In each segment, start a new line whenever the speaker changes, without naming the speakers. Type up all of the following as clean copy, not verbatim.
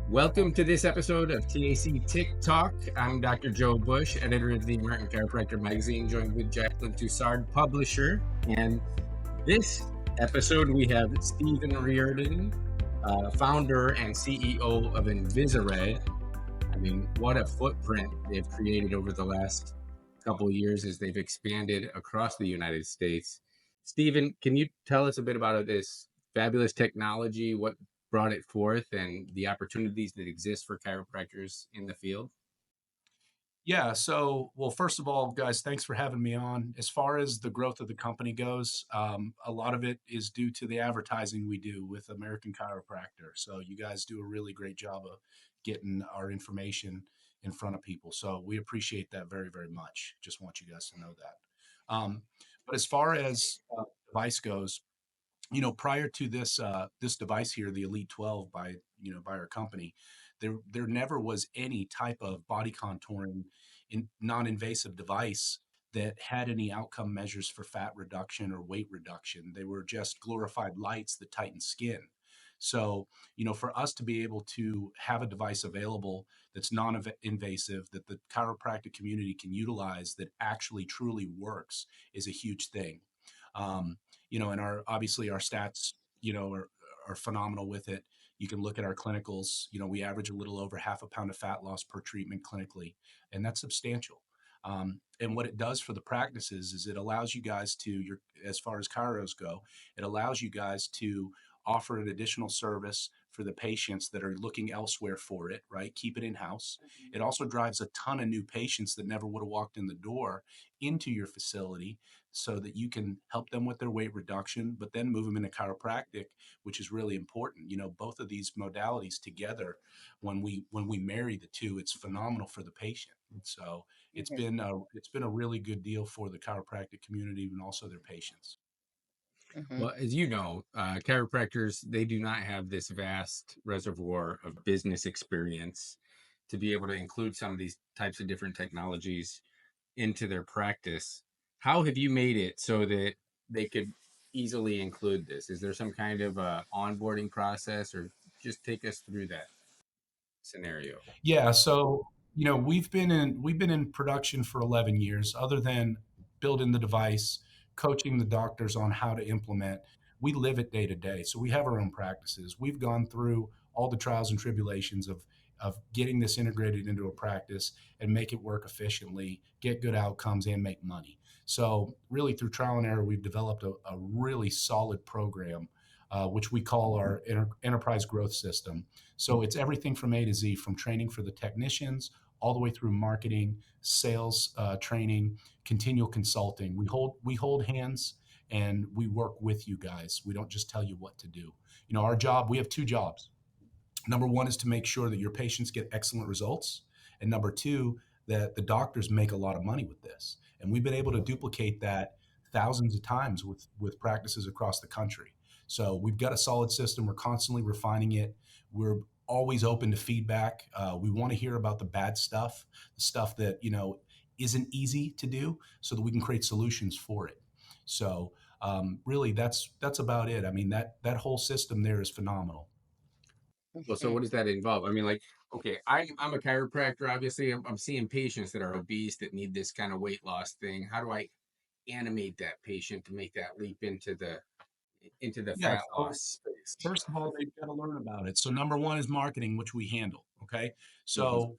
Welcome to this episode of TAC Tik Talk. I'm Dr. Joe Busch, editor of the American Chiropractor magazine, joined with Jaclyn Touzard, publisher. And this episode, we have Stephen Reardon, founder and CEO of Invisa-Red. I mean, what a footprint they've created over the last couple of years as they've expanded across the United States. Stephen, can you tell us a bit about this fabulous technology, what brought it forth, and the opportunities that exist for chiropractors in the field?
Yeah. Well, first of all, guys, thanks for having me on. As far as the growth of the company goes, a lot of it is due to the advertising we do with American Chiropractor. So you guys do a really great job of getting our information in front of people. So we appreciate that very, very much. Just want you guys to know that. But as far as device goes, prior to this device here, the Elite 12 by our company, there never was any type of body contouring in non-invasive device that had any outcome measures for fat reduction or weight reduction. They were just glorified lights that tighten skin. So, for us to be able to have a device available that's non-invasive, that the chiropractic community can utilize, that actually truly works, is a huge thing. Um, and obviously our stats, are phenomenal with it. You can look at our clinicals. We average a little over half a pound of fat loss per treatment clinically, and that's substantial. And what it does for the practices is it allows you guys as far as chiros go, it allows you guys to offer an additional service for the patients that are looking elsewhere for it, right? Keep it in house. It also drives a ton of new patients that never would have walked in the door into your facility so that you can help them with their weight reduction, but then move them into chiropractic, which is really important. Both of these modalities together, when we marry the two, it's phenomenal for the patient. So
Mhm,
it's been a really good deal for the chiropractic community and also their patients.
mhm,
Well, as you know, chiropractors, they do not have this vast reservoir of business experience to be able to include some of these types of different technologies into their practice. How have you made it so that they could easily include this? Is there some kind of onboarding process, or just take us through that scenario?
Yeah, so we've been in production for 11 years. Other than building the device, coaching the doctors on how to implement, we live it day to day. So we have our own practices. We've gone through all the trials and tribulations of getting this integrated into a practice and make it work efficiently, get good outcomes, and make money. So really, through trial and error, we've developed a really solid program, which we call our enterprise growth system. So it's everything from A to Z, from training for the technicians all the way through marketing, sales, training, continual consulting. We hold hands and we work with you guys. We don't just tell you what to do. Our job, we have two jobs. Number one is to make sure that your patients get excellent results. And number two, that the doctors make a lot of money with this. And we've been able to duplicate that thousands of times with practices across the country. So we've got a solid system. We're constantly refining it. We're always open to feedback. We want to hear about the bad stuff, the stuff that, isn't easy to do so that we can create solutions for it. So really that's about it. I mean, that whole system there is phenomenal.
Well, so
mhm.
what does that involve? I mean, like, okay, I'm a chiropractor. Obviously, I'm seeing patients that are obese that need this kind of weight loss thing. How do I animate that patient to make that leap into the
Yeah.
fat
So
loss space?
first of all, they've got to learn about it. So number one is marketing, which we handle. Okay.
Mhm.
So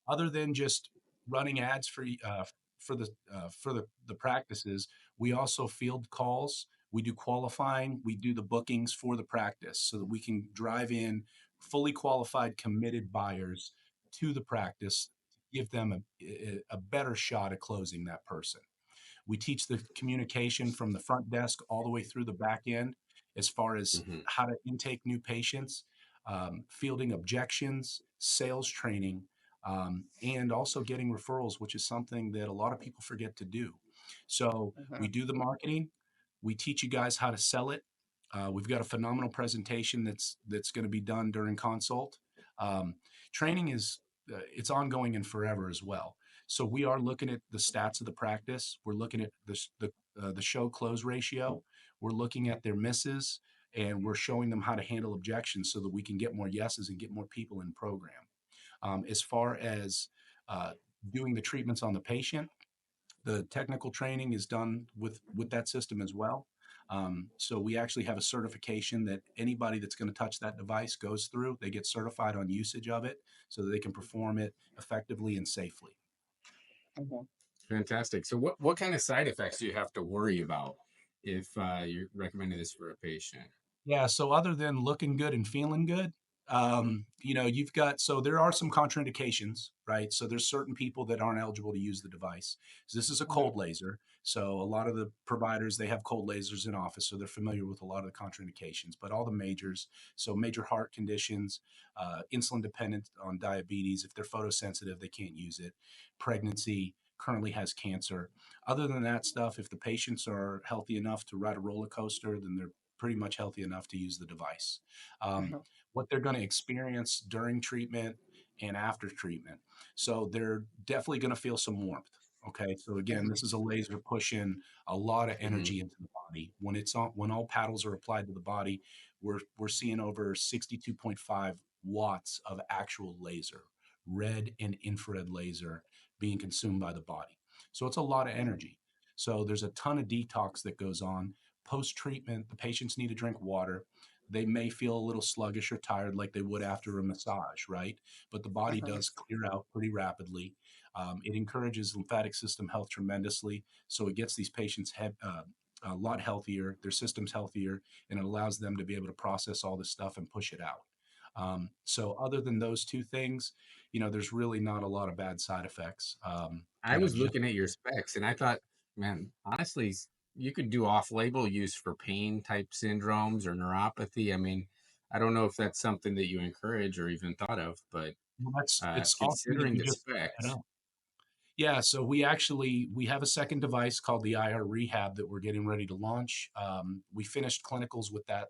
other than just running ads for the practices, we also field calls. We do qualifying. We do the bookings for the practice so that we can drive in fully qualified, committed buyers to the practice to give them a better shot at closing that person. We teach the communication from the front desk all the way through the back end as far as
Mhm.
how to intake new patients, fielding objections, sales training, and also getting referrals, which is something that a lot of people forget to do. So we
Mhm.
do the marketing. We teach you guys how to sell it. We've got a phenomenal presentation that's going to be done during consult. Um, Training is it's ongoing and forever as well. So we are looking at the stats of the practice. We're looking at the show close ratio. We're looking at their misses, and we're showing them how to handle objections so that we can get more yeses and get more people in program. As far as uh, doing the treatments on the patient, the technical training is done with that system as well. So we actually have a certification that anybody that's going to touch that device goes through. They get certified on usage of it so that they can perform it effectively and safely.
Mhm.
Fantastic. So what kind of side effects do you have to worry about if you're recommending this for a patient?
Yeah, so other than looking good and feeling good, you've got so there are some contraindications, right? So there's certain people that aren't eligible to use the device. So this is a
Mhm.
cold laser. So a lot of the providers they have cold lasers in office, so they're familiar with a lot of the contraindications. But all the majors, so major heart conditions, insulin dependent on diabetes, if they're photosensitive, they can't use it. Pregnancy, currently has cancer. Other than that stuff, if the patients are healthy enough to ride a roller coaster, then they're pretty much healthy enough to use the device. Um,
Mhm.
what they're going to experience during treatment and after treatment. So they're definitely going to feel some warmth. Okay. So again,
Mhm.
this is a laser pushing a lot of
Hmm.
energy into the body. When it's on, when all paddles are applied to the body, we're seeing over 62.5 watts of actual laser, red and infrared laser being consumed by the body. So it's a lot of
Mhm.
energy. So there's a ton of detox that goes on. Post treatment, the patients need to drink water. They may feel a little sluggish or tired like they would after a massage, right? But the body
Mhm.
does clear out pretty rapidly. It encourages lymphatic system health tremendously. So it gets these patients a lot healthier, their system's healthier, and it allows them to be able to process all this stuff and push it out. So, other than those two things, there's really not a lot of bad side effects.
I was
Just
looking at your specs and I thought, man, honestly, you could do off-label use for pain type syndromes or neuropathy. I mean, I don't know if that's something that you encourage or even thought of, but
well, that's it's awesome that
considering
you
the
just brought that
specs,
up. Yeah, so we have a second device called the IR Rehab that we're getting ready to launch. We finished clinicals with that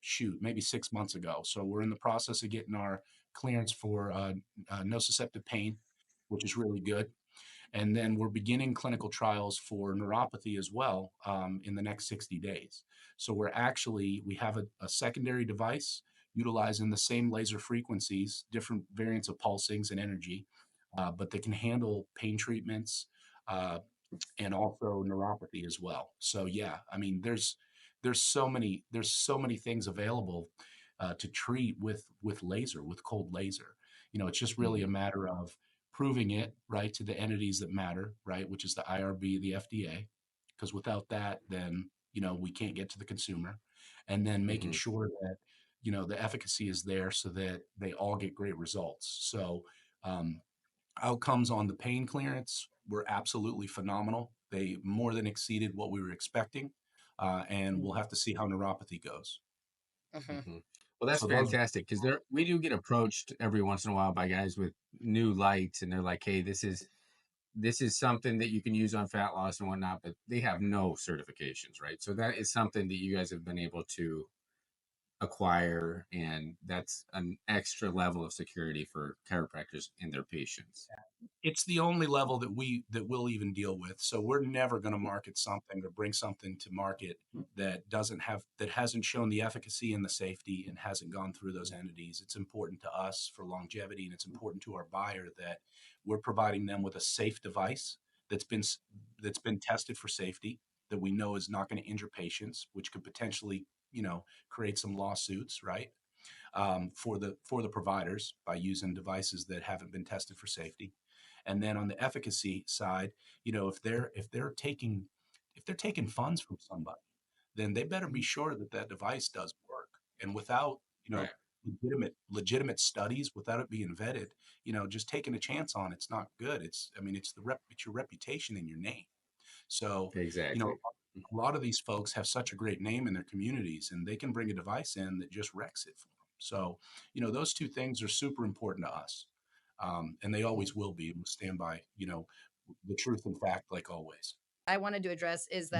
shoot maybe 6 months ago. So we're in the process of getting our clearance for nociceptive pain, which is really good. And then we're beginning clinical trials for neuropathy as well in the next 60 days. So we have a secondary device utilizing the same laser frequencies, different variants of pulsings and energy, but they can handle pain treatments uh, and also neuropathy as well. So yeah, I mean, there's so many things available to treat with cold laser. It's just really a
hmm,
matter of proving it right to the entities that matter, right, which is the IRB, the FDA, because without that, then we can't get to the consumer, and then making
hmm,
sure that the efficacy is there so that they all get great results. So um, outcomes on the pain clearance were absolutely phenomenal. They more than exceeded what we were expecting, and we'll have to see how neuropathy goes.
Mhm.
hmm. Well, that's
So those,
fantastic because there we do get approached every once in a while by guys with new lights, and they're like, "Hey, this is something that you can use on fat loss and whatnot," but they have no certifications, right? So that is something that you guys have been able to acquire, and that's an extra level of security for chiropractors and their patients.
it's the only level that we'll even deal with. So we're never going to market something or bring something to market that hasn't shown the efficacy and the safety and hasn't gone through those entities. It's important to us for longevity, and it's important to our buyer that we're providing them with a safe device that's been that's been tested for safety, that we know is not going to injure patients, which could potentially create some lawsuits, right? For the providers by using devices that haven't been tested for safety. And then on the efficacy side, if they're taking funds from somebody, then they better be sure that that device does work. And without
Right.
legitimate studies, without it being vetted, just taking a chance on it's not good. It's your reputation and your name. So, you know,
Exactly.
a lot of these folks have such a great name in their communities and they can bring a device in that just wrecks it for them. So, those two things are super important to us. And they always will be. We'll stand by, the truth and fact, like always.
I wanted to address is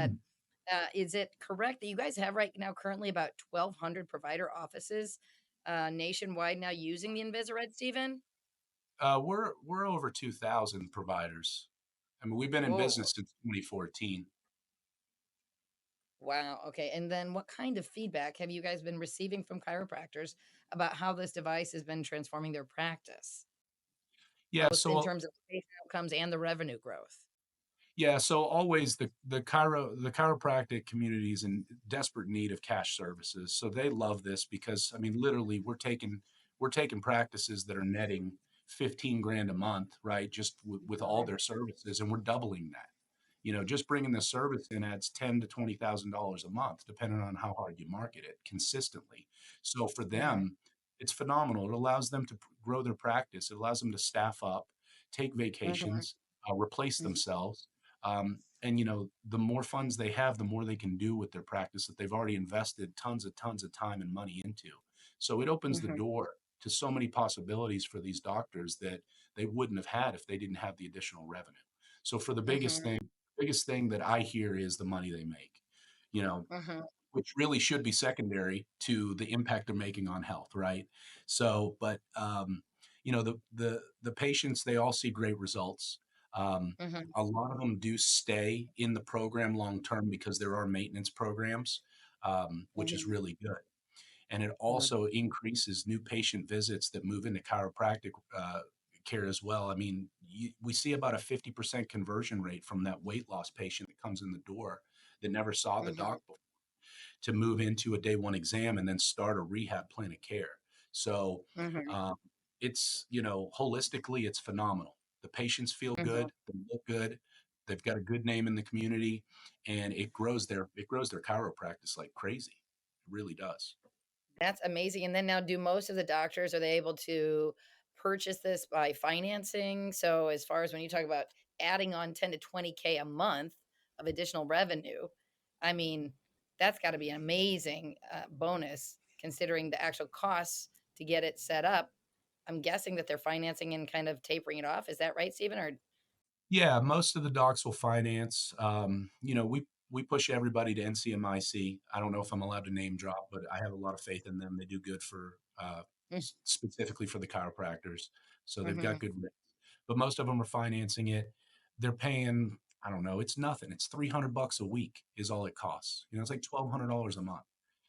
it correct that you guys have right now currently about 1,200 provider offices nationwide now using the Invisa-Red, Stephen?
We're over 2,000 providers. I mean, we've been in
Whoa.
business since 2014.
Wow. Okay. And then what kind of feedback have you guys been receiving from chiropractors about how this device has been transforming their practice,
Yeah,
both in
so
terms of patient outcomes and the revenue growth?
yeah, so always the chiropractic community is in desperate need of cash services. So they love this because I mean, literally, we're taking practices that are netting 15 grand a month, right? Just with all
Mhm.
their services, and we're doubling that. Just bringing the service in adds ten to $20,000 a month, depending on how hard you market it consistently. So for
Mhm.
them, it's phenomenal. It allows them to grow their practice. It allows them to staff up, take
Mhm.
vacations, replace
Mhm.
themselves, and the more funds they have, the more they can do with their practice that they've already invested tons of time and money into. So it opens the
Mhm.
door to so many possibilities for these doctors that they wouldn't have had if they didn't have the additional revenue. So for the
Mhm.
biggest thing that I hear is the money they make, you know,
Mhm.
which really should be secondary to the impact they're making on health, right? So, but the patients, they all see great results. Um,
Mhm.
a lot of them do stay in the program long term because there are maintenance programs, which is
Mhm.
really good. And it
Mhm.
also increases new patient visits that move into chiropractic care as well. I mean, we see about a 50% conversion rate from that weight loss patient that comes in the door that never saw the
Mhm.
doc before to move into a day one exam and then start a rehab plan of care. So
Mhm.
um, holistically, it's phenomenal. The patients feel
Mhm.
good, they look good, they've got a good name in the community, and it grows their chiropractic like crazy. It really does.
That's amazing. And then now, do most of the doctors, are they able to purchase this by financing? So as far as when you talk about adding on 10 to 20K a month of additional revenue, I mean, that's got to be an amazing bonus considering the actual costs to get it set up. I'm guessing that they're financing and kind of tapering it off. Is that right, Stephen? Or
Yeah, most of the docs will finance. We push everybody to NCMIC. I don't know if I'm allowed to name drop, but I have a lot of faith in them. They do good for specifically for the chiropractors, so they've
mm-hmm,
got good rates. But most of them are financing it. They're paying. I don't know. It's nothing. It's $300 a week is all it costs. It's like $1,200 a month.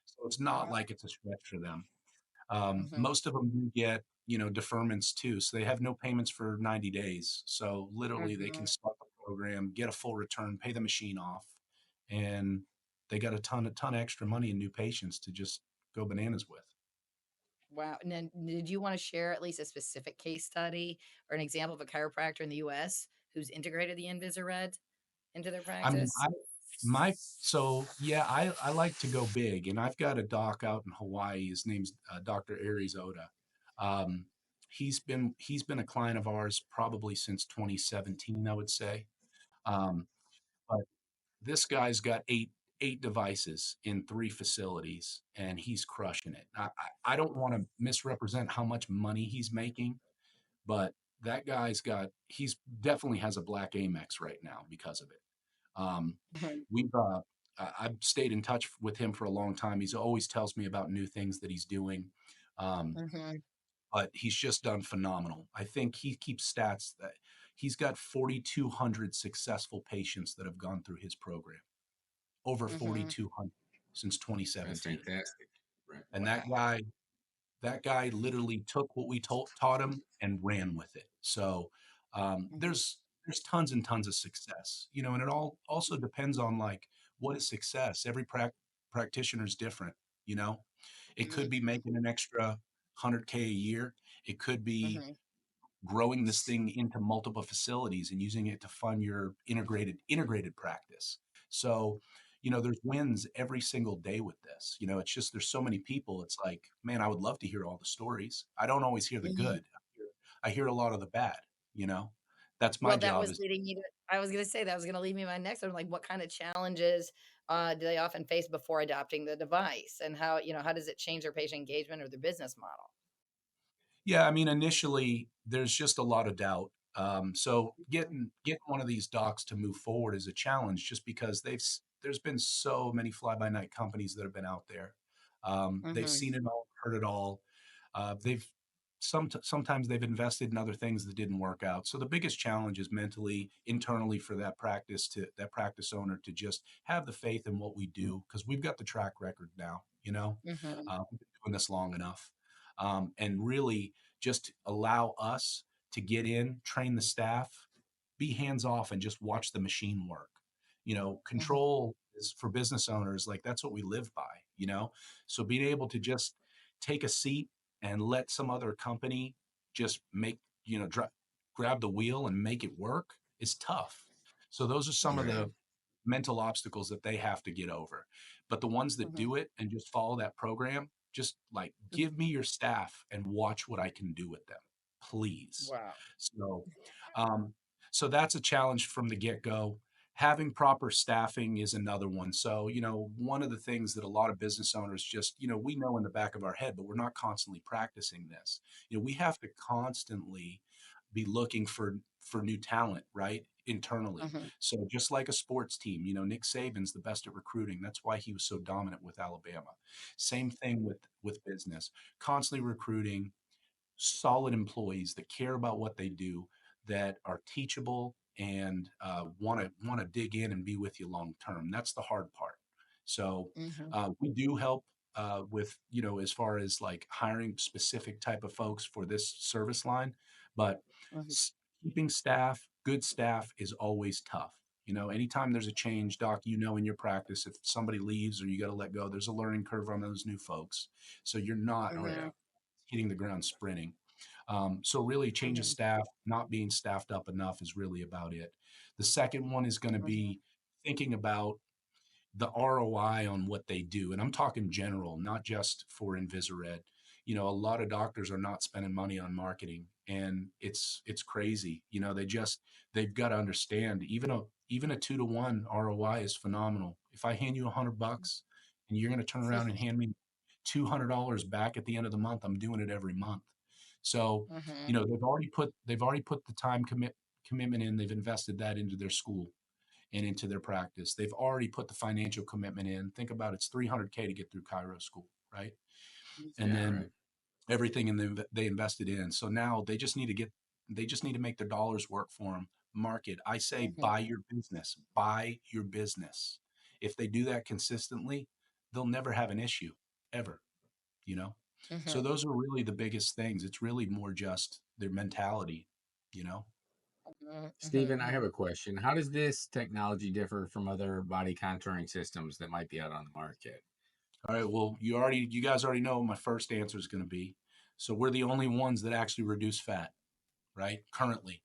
So it's not
wow.
like it's a stretch for them.
Mm-hmm,
Most of them do get, deferments too. So they have no payments for 90 days. So literally they
mm-hmm.
can start the program, get a full return, pay the machine off, and they got a ton of extra money in new patients to just go bananas with.
Wow. And then did you want to share at least a specific case study or an example of a chiropractor in the US who's integrated the Invisa-Red into their
I mean,
practice?
so yeah, I like to go big, and I've got a doc out in Hawaii. His name's Dr. Aries Oda. Um, he's been a client of ours probably since 2017, I would say. Um, but this guy's got eight devices in three facilities, and he's crushing it. I don't want to misrepresent how much money he's making, but that he's definitely has a black Amex right now because of it. Um,
Mhm,
we've I've stayed in touch with him for a long time. He's always tells me about new things that he's doing. Um,
mhm,
but he's just done phenomenal. I think he keeps stats that he's got 4,200 successful patients that have gone through his program, over
mhm,
4,200 since
That's
2017.
fantastic. Right.
And
Wow.
that guy literally took what we taught him and ran with it. So
mhm,
there's tons and tons of success, and it all also depends on like what is success. Every practitioner is different. You know, it could
mhm,
be making an extra 100K a year. It could be
mhm,
growing this thing into multiple facilities and using it to fund your integrated practice. So, there's wins every single day with this. It's just there's so many people. It's like, man, I would love to hear all the stories. I don't always hear the
mhm.
good. I hear a lot of the bad, you know. That's my
Well, that
job
was
is
leading me to, I was going to say that was going to lead me to my next one. Like, what kind of challenges do they often face before adopting the device, and how does it change their patient engagement or their business model?
Yeah, I mean, initially there's just a lot of doubt. So
Mhm,
getting one of these docs to move forward is a challenge, just because there's been so many fly by night companies that have been out there. They've
mhm,
seen it all, heard it all. They've sometimes they've invested in other things that didn't work out. So the biggest challenge is mentally, internally for that practice owner to just have the faith in what we do, because we've got the track record now,
Mhm.
we've been doing this long enough, and really just allow us to get in, train the staff, be hands off, and just watch the machine work.
Mhm.
Control is for business owners, like that's what we live by. So being able to just take a seat and let some other company just make, grab the wheel and make it work is tough. So those are some of
Mhm.
Right.
the mental obstacles that they have to get over. But the ones that
Mhm.
do it and just follow that program, just like
Mhm.
give me your staff and watch what I can do with them, please.
Wow.
So, um, so that's a challenge from the get go. Having proper staffing is another one. So, one of the things that a lot of business owners just, we know in the back of our head, but we're not constantly practicing this. We have to constantly be looking for new talent, right? Internally.
Mhm.
So just like a sports team, Nick Saban's the best at recruiting. That's why he was so dominant with Alabama. Same thing with business. Constantly recruiting solid employees that care about what they do, that are teachable and want to dig in and be with you long term. That's the hard part. So
Mhm.
we do help with as far as like hiring specific type of folks for this service line, but
Mhm.
s- keeping staff, good staff, is always tough. Anytime there's a change, doc, in your practice, if somebody leaves or you got to let go, there's a learning curve on those new folks. So you're not
Oh yeah.
Mhm.
hitting the ground sprinting. So really change of
Mhm.
staff, not being staffed up enough is really about it. The second one is going to
Mhm.
be thinking about the ROI on what they do. And I'm talking general, not just for Invisa-Red. A lot of doctors are not spending money on marketing, and it's crazy. They've got to understand even a 2-to-1 ROI is phenomenal. If I hand you $100 and you're going to turn around and hand me $200 back at the end of the month, I'm doing it every month. So,
Mhm.
they've already put the commitment in. They've invested that into their school and into their practice. They've already put the financial commitment in. Think about it, it's 300K to get through Cairo school, right? And
Yeah.
then
Right.
everything they invested in. So now they just need to make their dollars work for them. Market. I say
Mhm.
buy your business. Buy your business. If they do that consistently, they'll never have an issue ever, you know? So
Mhm.
those are really the biggest things. It's really more just their mentality, you know?
Mhm.
Stephen, I have
Mhm.
a question. How does this technology differ from other body contouring systems that might be out on the market?
All right. Well, you guys already know what my first answer is going to be. So we're the only ones that actually reduce fat, right? Currently,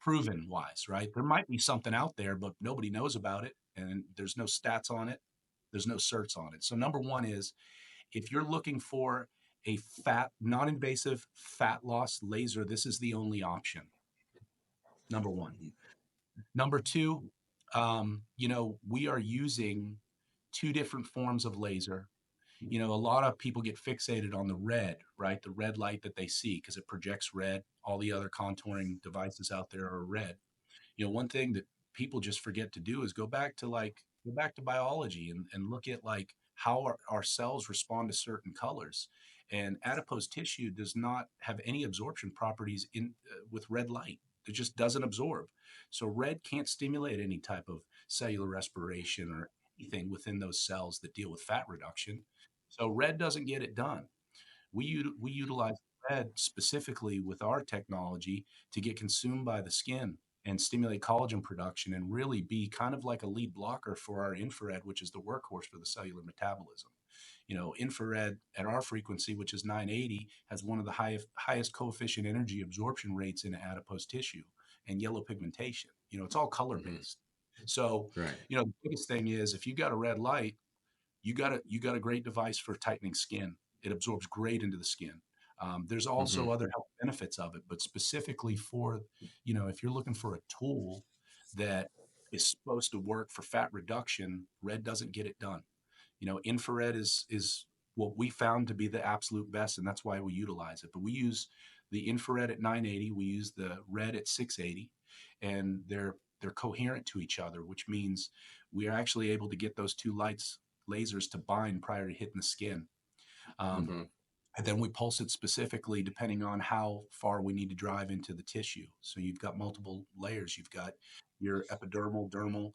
proven wise, right? There might be something out there, but nobody knows about it, and there's no stats on it. There's no certs on it. So number one is if you're looking for a non-invasive fat loss laser, this is the only option. Number one.
Mhm.
Number two, we are using two different forms of laser. A lot of people get fixated on the red, right? The red light that they see because it projects red. All the other contouring devices out there are red. One thing that people just forget to do is go back to biology and look at like how our cells respond to certain colors. And adipose tissue does not have any absorption properties in with red light. It just doesn't absorb. So red can't stimulate any type of cellular respiration or anything within those cells that deal with fat reduction. So red doesn't get it done. We utilize red specifically with our technology to get consumed by the skin and stimulate collagen production and really be kind of like a lead blocker for our infrared, which is the workhorse for the cellular metabolism. Infrared at our frequency, which is 980, has one of the highest coefficient energy absorption rates in adipose tissue and yellow pigmentation. It's all color
Mhm.
based. So,
Right.
the biggest thing is if you got a red light, you got a great device for tightening skin. It absorbs great into the skin. There's
Hmm.
also other health benefits of it, but specifically for, if you're looking for a tool that is supposed to work for fat reduction, red doesn't get it done. Infrared is what we found to be the absolute best, and that's why we utilize it. But we use the infrared at 980, we use the red at 680, and they're coherent to each other, which means we are actually able to get those two lasers to bind prior to hitting the skin. Um,
Hmm.
And then we pulse it specifically depending on how far we need to drive into the tissue. So you've got multiple layers. You've got your epidermal, dermal,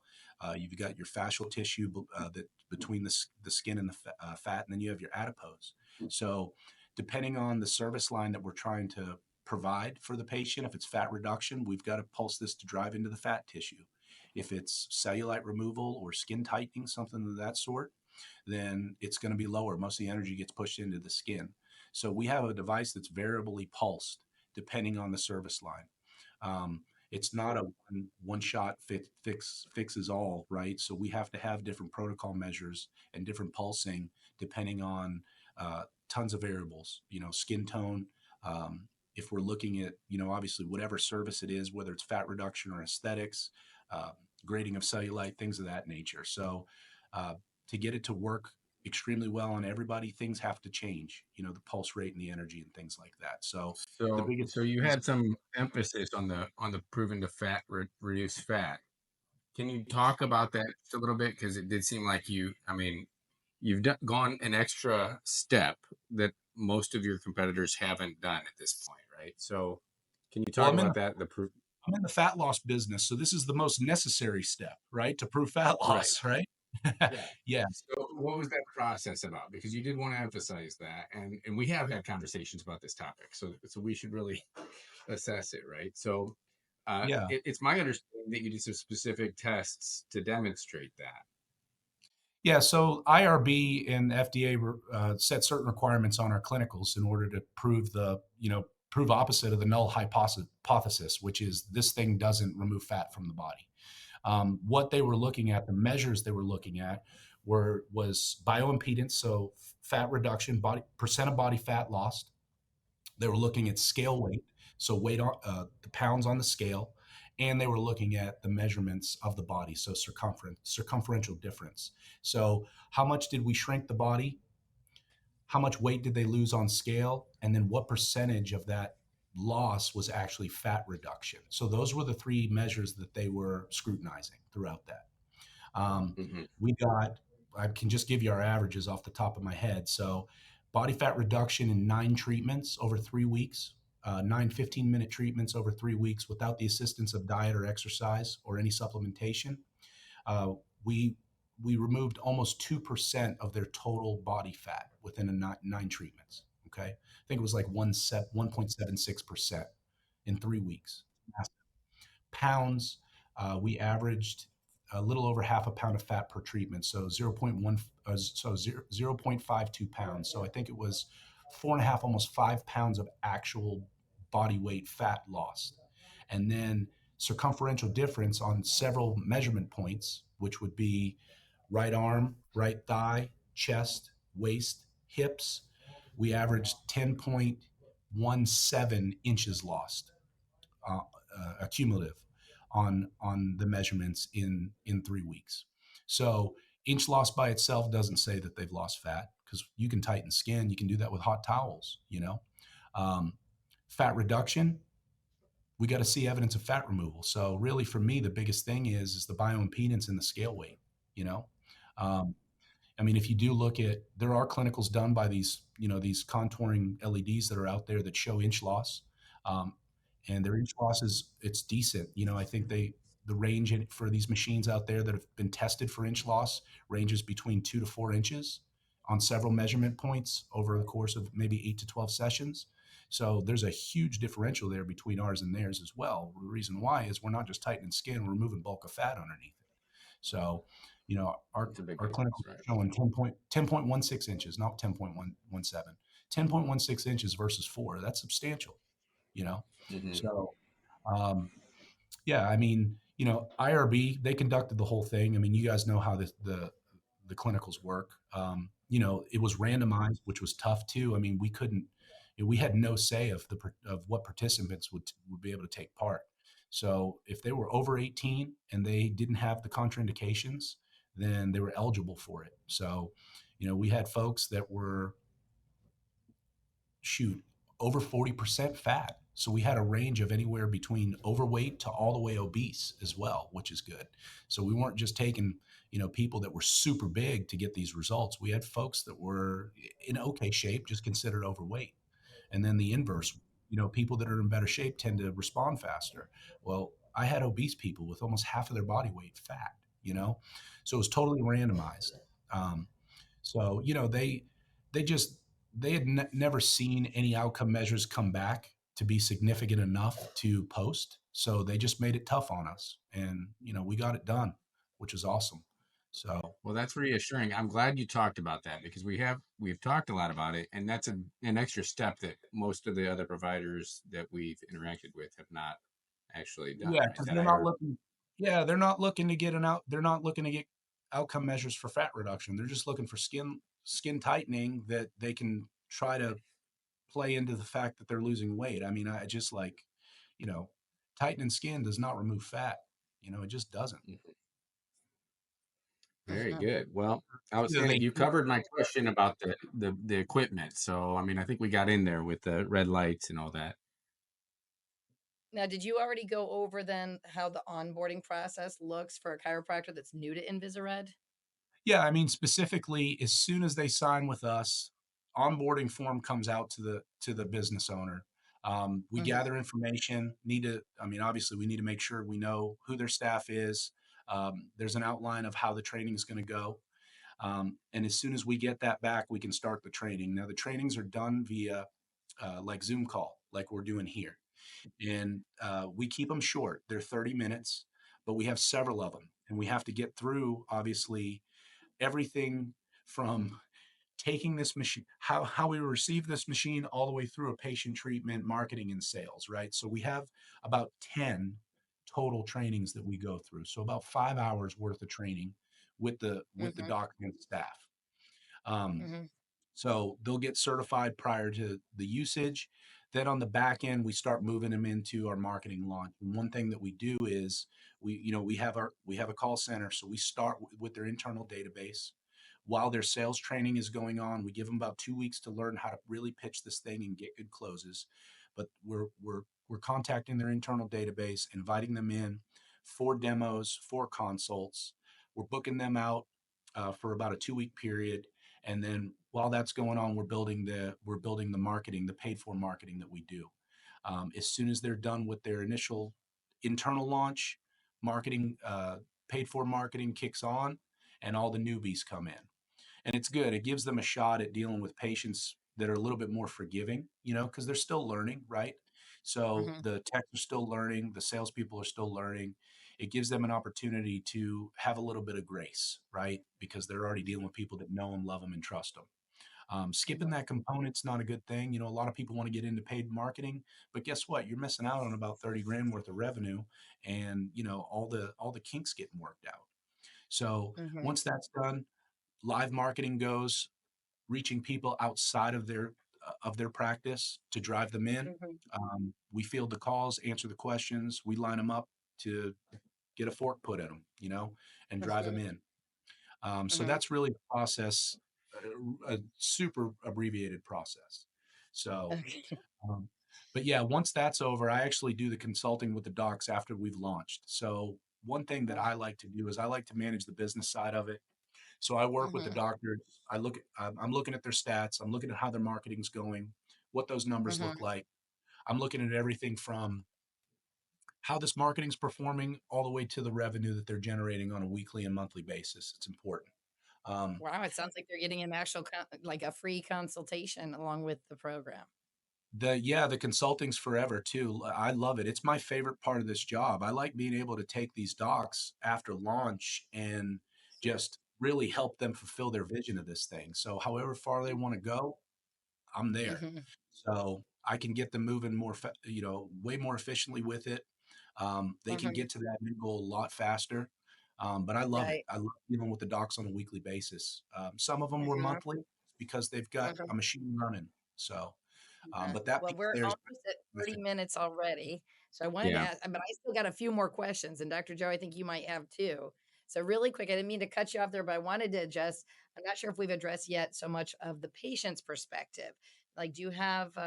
you've got your fascial tissue that between the skin and the fat, and then you have your adipose. So depending on the service line that we're trying to provide for the patient, if it's fat reduction, we've got to pulse this to drive into the fat tissue. If it's cellulite removal or skin tightening, something of that sort, then it's going to be lower. Most of the energy gets pushed into the skin. So we have a device that's variably pulsed depending on the service line. It's not a one shot fixes all, right? So we have to have different protocol measures and different pulsing depending on tons of variables. Skin tone. If we're looking at, obviously whatever service it is, whether it's fat reduction or aesthetics, grading of cellulite, things of that nature. So to get it to work extremely well on everybody, things have to change, the pulse rate and the energy and things like that. So the biggest
So you had some emphasis on the proven to reduce fat. Can you talk about that just a little bit? Because it did seem like you've gone an extra step that most of your competitors haven't done at this point, right? So can you talk about that?
I'm in the fat loss business, so this is the most necessary step, right? To prove fat loss, right? Yeah.
So what was that process about? Because you did want to emphasize that, and we have had conversations about this topic, so we should really assess it, right? So it's my understanding that you did some specific tests to demonstrate that.
Yeah, so IRB and FDA set certain requirements on our clinicals in order to prove opposite of the null hypothesis, which is this thing doesn't remove fat from the body. What they were looking at, the measures they were looking at, was bioimpedance, so fat reduction, percent of body fat lost. They were looking at scale weight, so weight on the pounds on the scale, and they were looking at the measurements of the body, so circumferential difference. So how much did we shrink the body? How much weight did they lose on scale? And then what percentage of that loss was actually fat reduction? So those were the three measures that they were scrutinizing throughout that. I can just give you our averages off the top of my head. So body fat reduction in 9 treatments over 3 weeks, 9 15-minute treatments over 3 weeks without the assistance of diet or exercise or any supplementation. We removed almost 2% of their total body fat within 9 treatments. Okay. I think it was like 1.76% in 3 weeks. Pounds, we averaged a little over half a pound of fat per treatment, so 0.52 pounds. So I think it was 4.5, almost 5 pounds of actual body weight fat lost. And then circumferential difference on several measurement points, which would be right arm, right thigh, chest, waist, hips. We averaged 10.17 inches lost, cumulative on the measurements in 3 weeks. So inch loss by itself doesn't say that they've lost fat, because you can tighten skin. You can do that with hot towels. Fat reduction, we got to see evidence of fat removal. So really, for me, the biggest thing is the bioimpedance and the scale weight. If you do look at, there are clinicals done by these contouring LEDs that are out there that show inch loss. And their inch loss it's decent. I think the range for these machines out there that have been tested for inch loss ranges between 2 to 4 inches on several measurement points over the course of maybe 8 to 12 sessions. So there's a huge differential there between ours and theirs as well. The reason why is we're not just tightening skin, we're removing bulk of fat underneath it. So, our clinical is showing 10.16 inches, not 10.17, 10.16 inches versus 4. That's substantial, So, IRB, they conducted the whole thing. You guys know how the clinicals work. It was randomized, which was tough too. We had no say of what participants would be able to take part. So if they were over 18 and they didn't have the contraindications, then they were eligible for it. So, we had folks that were over 40% fat. So we had a range of anywhere between overweight to all the way obese as well, which is good. So we weren't just taking, people that were super big to get these results. We had folks that were in okay shape, just considered overweight. And then the inverse, people that are in better shape tend to respond faster. Well, I had obese people with almost half of their body weight fat, so it was totally randomized. Um, so, they just, they had never seen any outcome measures come back to be significant enough to post. So they just made it tough on us, and, we got it done, which is awesome. So,
Well, that's reassuring. I'm glad you talked about that because we've talked a lot about it, and that's an extra step that most of the other providers that we've interacted with have not actually done.
yeah,
Right?
because
That I heard.
they're not looking to get they're not looking to get outcome measures for fat reduction. They're just looking for skin tightening that they can try to play into the fact that they're losing weight. I mean, I just like, you know, tightening skin does not remove fat. It just doesn't.
Mhm. Very
Mhm.
good. Well,
Either
outstanding.
they
You covered my question about the equipment. So, I mean, I think we got in there with the red lights and all that.
Now, did you already go over then how the onboarding process looks for a chiropractor that's new to Invisa-Red?
Yeah, I mean, specifically, as soon as they sign with us, onboarding form comes out to the business owner. We
Mhm,
gather information. I mean, obviously, we need to make sure we know who their staff is. There's an outline of how the training is going to go. And as soon as we get that back, we can start the training. Now, the trainings are done via like Zoom call, like we're doing here. And we keep them short. They're 30 minutes, but we have several of them. And we have to get through, obviously, everything from taking this machine, how we receive this machine, all the way through a patient treatment, marketing, and sales, right? So we have about 10 total trainings that we go through. So about 5 hours worth of training with the
mhm,
doc and staff. Um,
mhm,
so they'll get certified prior to the usage. Then on the back end, we start moving them into our marketing launch. And one thing that we do is we have a call center. So we start with their internal database. While their sales training is going on, we give them about 2 weeks to learn how to really pitch this thing and get good closes. But we're contacting their internal database, inviting them in for demos, for consults. We're booking them out for about a 2 week period, and then while that's going on, we're building the marketing, the paid for marketing that we do. As soon as they're done with their initial internal launch, marketing, paid for marketing kicks on, and all the newbies come in. And it's good. It gives them a shot at dealing with patients that are a little bit more forgiving, because they're still learning, right? So
mhm,
the techs are still learning, the salespeople are still learning. It gives them an opportunity to have a little bit of grace, right? Because they're already dealing with people that know them, love them, and trust them. Skipping
mhm,
that component's not a good thing. A lot of people want to get into paid marketing, but guess what? You're missing out on about 30 grand worth of revenue, and all the kinks getting worked out. So
mhm,
once that's done, live marketing goes, reaching people outside of their practice to drive them in.
mhm,
We field the calls, answer the questions, we line them up to get a fork put in them, and drive them
mhm,
in. So
mhm.
that's really the process, a super abbreviated process. So,
Okay.
um, but yeah, once that's over, I actually do the consulting with the docs after we've launched. So one thing that I like to do is I like to manage the business side of it. So I work with the
Mhm,
doctors. I'm looking at their stats. I'm looking at how their marketing's going, what those numbers
mhm.
look like. I'm looking at everything from how this marketing's performing all the way to the revenue that they're generating on a weekly and monthly basis. It's important. Um,
Wow, it sounds like they're getting an actual like a free consultation along with the program.
the consulting's forever too. I love it. It's my favorite part of this job. I like being able to take these docs after launch and just really help them fulfill their vision of this thing. So however far they want to go, I'm there.
Mhm,
So I can get them moving way more efficiently with it. They can
mhm.
get to that end goal a lot faster. But I love it.
Right.
I love dealing with the docs on a weekly basis. Some of them were
Mhm,
monthly because they've got
mhm.
a machine running. So,
Okay.
but that
Well,
piece
we're
there is
almost at
my
30
thing.
minutes already. So I wanted to
Yeah.
ask, but I still got a few more questions. And Dr. Joe, I think you might have too. So really quick, I didn't mean to cut you off there, but I wanted to just, I'm not sure if we've addressed yet so much of the patient's perspective. Like, do you have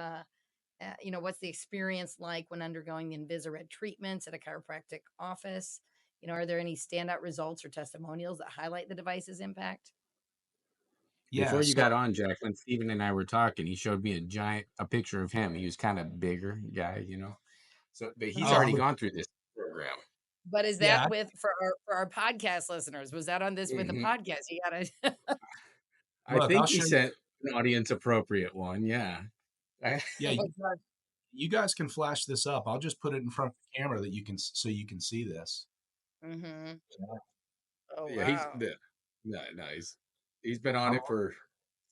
what's the experience like when undergoing the Invisa-Red treatments at a chiropractic office? Are there any standout results or testimonials that highlight the device's impact?
Yeah.
Before you
So
got on, Jaclyn, Stephen and I were talking. He showed me a picture of him. He was kind of bigger guy, you know. So, but he's
Mhm.
already
oh
gone through this program.
But is that
yeah,
with for our podcast listeners? Was that on this with the
Hmm.
podcast? You gotta
I
look, I'll
think he
show you.
sent an audience appropriate one. Yeah.
Yeah, you guys can flash this up. I'll just put it in front of the camera that you can so you can see this.
Mhm. Oh,
Yeah,
wow.
nice. He's been on
I'm
it for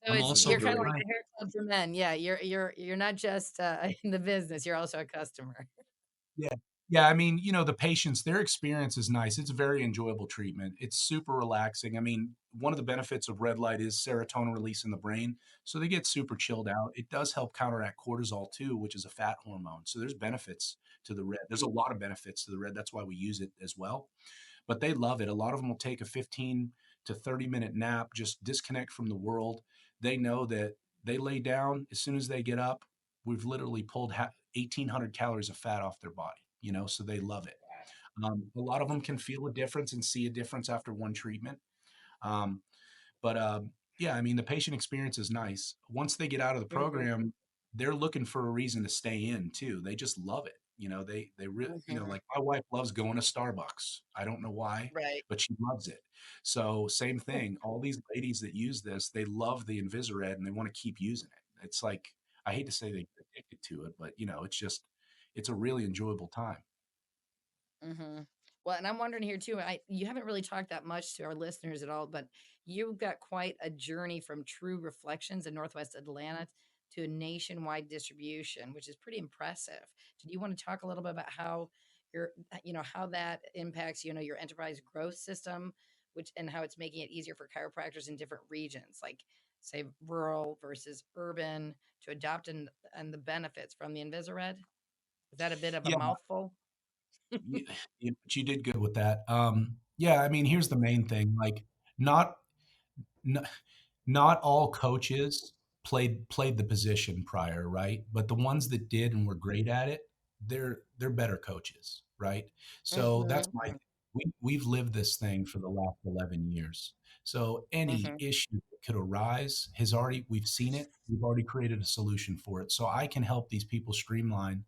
So
I'm
it's
also
you're kinda
majority.
like
fine.
the hair club for men. Yeah, you're not just, in the business, you're also a customer.
Yeah. Yeah, I mean, the patients, their experience is nice. It's a very enjoyable treatment. It's super relaxing. I mean, one of the benefits of red light is serotonin release in the brain, so they get super chilled out. It does help counteract cortisol too, which is a fat hormone. So there's benefits to the red. There's a lot of benefits to the red. That's why we use it as well. But they love it. A lot of them will take a 15 to 30-minute nap, just disconnect from the world. They know that they lay down as soon as they get up. We've literally pulled 1,800 calories of fat off their body, so they love it. A lot of them can feel a difference and see a difference after one treatment. Um, but yeah, I mean, the patient experience is nice. Once they get out of the
Mhm,
program, they're looking for a reason to stay in too. They just love it. They really,
mhm.
like my wife loves going to Starbucks. I don't know why,
Right.
but she loves it. So same thing. All these ladies that use this, they love the Invisa-Red and they want to keep using it. It's like I hate to say they get addicted to it, but it's a really enjoyable time.
Mhm. Well, and I'm wondering here too, you haven't really talked that much to our listeners at all, but you've got quite a journey from true reflections in Northwest Atlanta to a nationwide distribution, which is pretty impressive. Do you want to talk a little bit about how how that impacts, your enterprise growth system, which and how it's making it easier for chiropractors in different regions, like say rural versus urban, to adopt and the benefits from the Invisa-Red? Is that a bit of a
Yeah,
mouthful?
you did good with that. Yeah, I mean, here's the main thing. Like, not n- not all coaches played the position prior, right? But the ones that did and were great at it, they're better coaches, right? So that's
Mhm,
my thing.
mhm,
We've lived this thing for the last 11 years. So any
mhm,
issue that could arise has already we've seen it. We've already created a solution for it. So I can help these people streamline,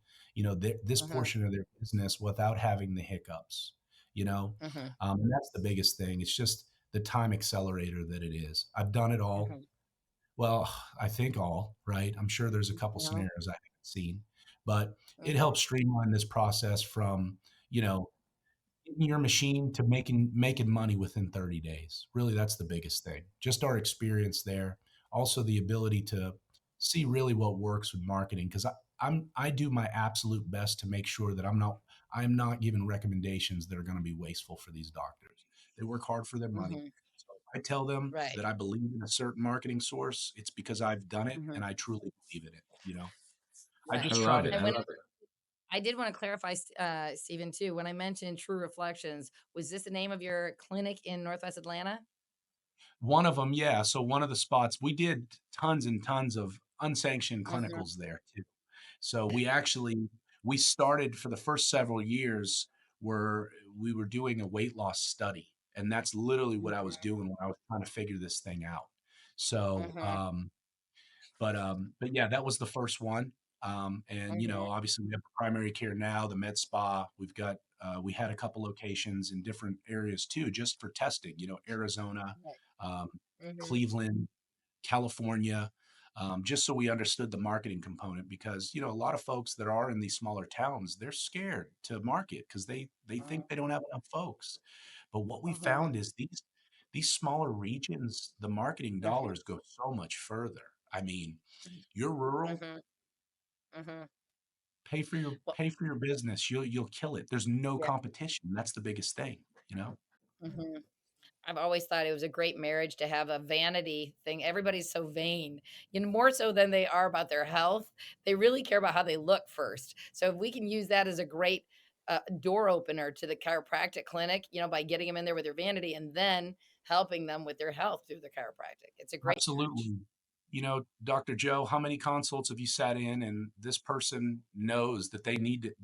this
mhm,
portion of their business without having the hiccups. You know,
mhm,
and that's the biggest thing. It's just the time accelerator that it is. I've done it all.
mhm.
Well, I think all, right? I'm sure there's a couple
No,
scenarios I haven't seen, but it
mhm,
helps streamline this process from, you know, getting your machine to making money within 30 days. Really, that's the biggest thing. Just our experience there. Also the ability to see really what works with marketing because I do my absolute best to make sure that I'm not giving recommendations that are going to be wasteful for these doctors. They work hard for their money.
mhm.
So if I tell them
Right.
that I believe in a certain marketing source, it's because I've done it
Mhm.
and I truly believe in it. I
Right.
I
just try
love
to
it.
And
I
when
love it.
I did want to clarify, Stephen, too, when I mentioned True Reflections, was this the name of your clinic in Northwest Atlanta?
One of them, yeah. So one of the spots we did tons and tons of unsanctioned
Mhm.
clinicals there too. So we started for the first several years where we were doing a weight loss study, and that's literally what I was
Mhm.
doing when I was trying to figure this thing out. So,
Mhm.
but yeah, that was the first one. And
Mhm.
obviously we have primary care now, the med spa. We had a couple locations in different areas too, just for testing. Arizona,
Right.
um,
Mhm.
Cleveland, California, just so we understood the marketing component. Because a lot of folks that are in these smaller towns, they're scared to market because they think they don't have enough folks. But what we
Mhm.
found is these smaller regions, the marketing
Mhm.
dollars go so much further. I mean, you're rural,
Mhm. Mhm. Well,
pay for your business. You'll kill it. There's no
yeah.
competition. That's the biggest thing.
Mhm. I've always thought it was a great marriage to have a vanity thing. Everybody's so vain, more so than they are about their health. They really care about how they look first. So if we can use that as a great door opener to the chiropractic clinic, by getting them in there with their vanity and then helping them with their health through the chiropractic, it's a great match.
Absolutely. Dr. Joe, how many consults have you sat in and this person knows that they need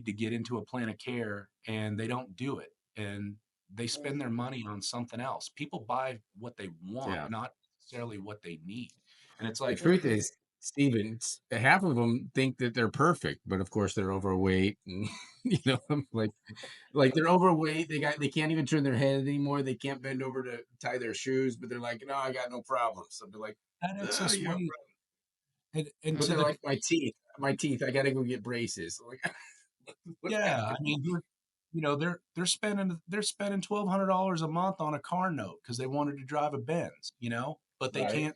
to get into a plan of care and they don't do it and they spend their
Mhm.
money on something else. People buy what they want,
Yeah.
not necessarily what they need. And it's
The
like,
truth
Mhm.
is, Steven, half of them think that they're perfect, but of course they're overweight, and like they're overweight. They can't even turn their head anymore. They can't bend over to tie their shoes, but they're like, no, I got no problems. So they're like,
that
oh,
excess
you have
weight.
problems.
And
But
to
they're
the
like, my teeth, I gotta go get braces. Like, what
Yeah, I
happened?
mean, they're spending $1,200 a month on a car note because they wanted to drive a Benz, but they
Right.
can't,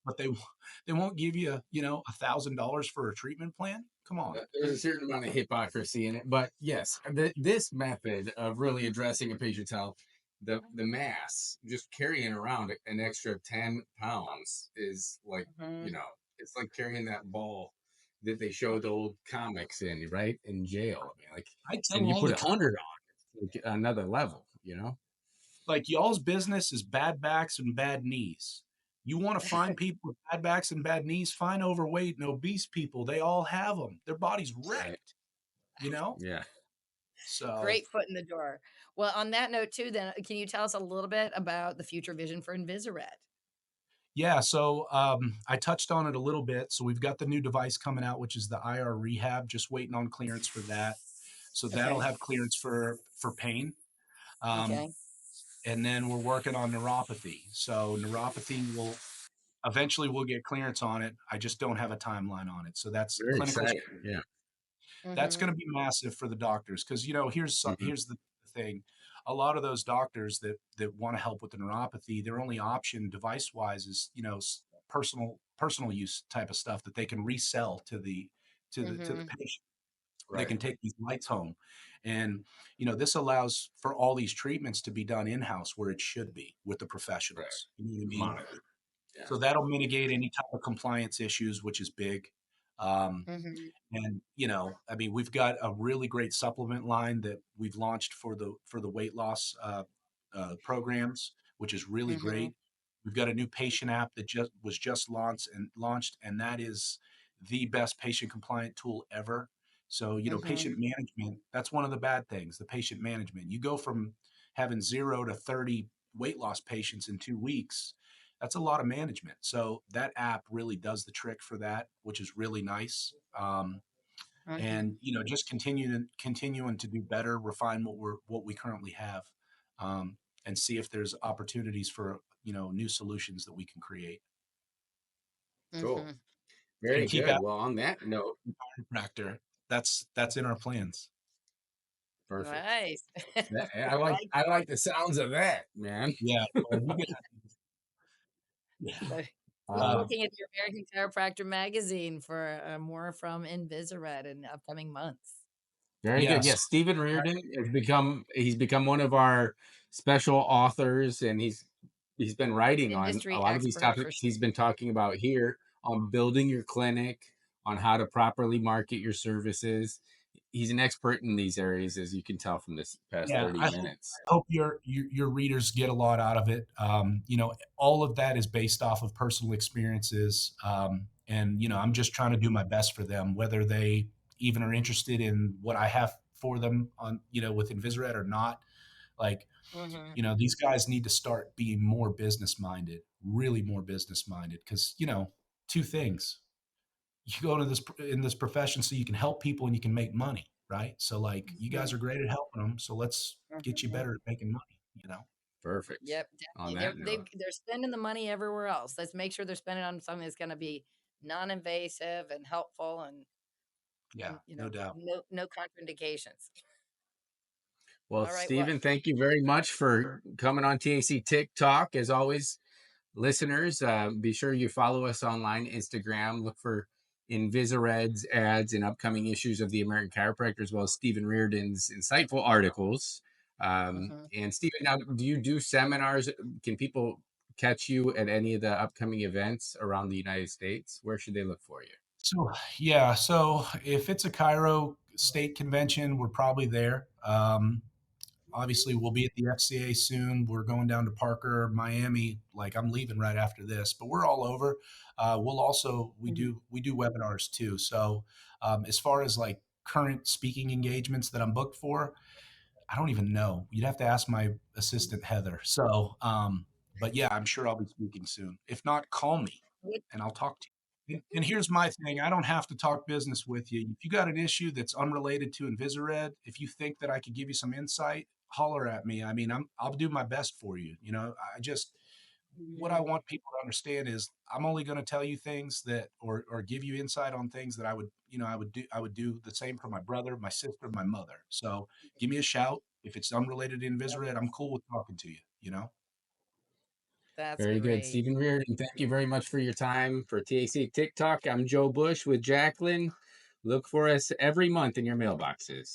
but they won't give you, $1,000 for a treatment plan. Come on.
There's a certain amount of hypocrisy in it, but yes, this method of really addressing a patient's health, the mass, just carrying around an extra 10 pounds is like,
Mhm.
it's like carrying that ball that they show the old comics in, right? In jail. I mean, like,
I tell
and you
all
put
the
100 on, it's like another level.
like y'all's business is bad backs and bad knees. You want to find people with bad backs and bad knees, find overweight and obese people. They all have them. Their body's
Right.
wrecked, you know?
Yeah.
So,
Great foot in the door. Well, on that note too, then can you tell us a little bit about the future vision for Invisa-Red?
yeah, so I touched on it a little bit. So we've got the new device coming out, which is the IR Rehab, just waiting on clearance for that. So that'll
Okay.
have clearance for pain. Um,
Okay.
and then we're working on neuropathy. So neuropathy will eventually we'll get clearance on it. I just don't have a timeline on it. So that's
Very
clinical.
exciting. Yeah.
That's
Mhm.
going to be massive for the doctors because
Hmm.
here's the thing. A lot of those doctors that want to help with the neuropathy, their only option device wise is personal use type of stuff that they can resell to the
Mhm.
patient. They
Right.
can take these lights home, and this allows for all these treatments to be done in house where it should be with the
Right.
professionals. You know what I mean?
Monitor. Yeah.
So that'll mitigate any type of compliance issues, which is big. Um,
Mhm.
and I mean, we've got a really great supplement line that we've launched for the weight loss programs, which is really
Mhm.
great. We've got a new patient app that just launched, and that is the best patient compliant tool ever. So
Mhm.
patient management, that's one of the bad things. The patient management, you go from having 0 to 30 weight loss patients in 2 weeks. That's a lot of management. So that app really does the trick for that, which is really nice. And
Mhm.
just continuing to do better, refine what we currently have, and see if there's opportunities for new solutions that we can create
Cool.
Mhm.
Very
and keep
good.
out
Well, on that note,
chiropractor. That's in our plans.
perfect.
Nice.
I
I
like
like
I like the sounds of that, man.
Yeah, well, yeah.
so keep
Uh,
looking at your American Chiropractor magazine for more from Invisa-Red in upcoming months.
Very good.
Yes,
Yes, Stephen Reardon he's become one of our special authors, and he's been writing on a
Industry
lot of these
expert for
topics he's been talking about here on building your clinic, on how to properly market your services. He's an expert in these areas, as you can tell from this past
yeah.
30
I hope
minutes.
I hope your readers get a lot out of it. All of that is based off of personal experiences, and I'm just trying to do my best for them, whether they even are interested in what I have for them on with Invisaret or not. Like,
Mhm.
these guys need to start being more business minded, really more business minded, because two things: you go into this in this profession so you can help people and you can make money, right? So like you guys
Mhm.
are great at helping them, so let's get you
Mhm.
better at making money.
Perfect.
Yep,
On
definitely.
that note,
They're spending the money everywhere else. Let's make sure they're spending on something that's going to be non-invasive and helpful,
Yeah,
and
no doubt.
no contraindications.
well,
All right. Well,
Stephen, thank you very much for coming on TAC Tik Talk. As always, listeners, be sure you follow us online, Instagram. Look for Invisa-Red's ads and upcoming issues of the American Chiropractor, as well as Stephen Reardon's insightful articles.
mhm.
And Stephen, now, do you do seminars? Can people catch you at any of the upcoming events around the United States? Where should they look for you?
So yeah, so if it's a Cairo state convention, we're probably there. obviously we'll be at the FCA soon. We're going down to Parker, Miami. Like I'm leaving right after this, but we're all over. We'll also we do webinars too. So as far as like current speaking engagements that I'm booked for, I don't even know. You'd have to ask my assistant Heather. So, but yeah, I'm sure I'll be speaking soon. If not, call me and I'll talk to you. And here's my thing: I don't have to talk business with you. If you got an issue that's unrelated to Invisa-Red, if you think that I could give you some insight, holler at me. I mean, I'll do my best for you. You know, I just what I
Mhm.
want people to understand is I'm only going to tell you things that or give you insight on things that I would, you know, I would do the same for my brother, my sister, my mother. So give me a shout. If it's unrelated to Invisired, I'm cool with talking to you, you know?
That's
Very good.
great.
Stephen Reardon, thank you very much for your time for TAC Tik Talk. I'm Joe Busch with Jaclyn. Look for us every month in your mailboxes.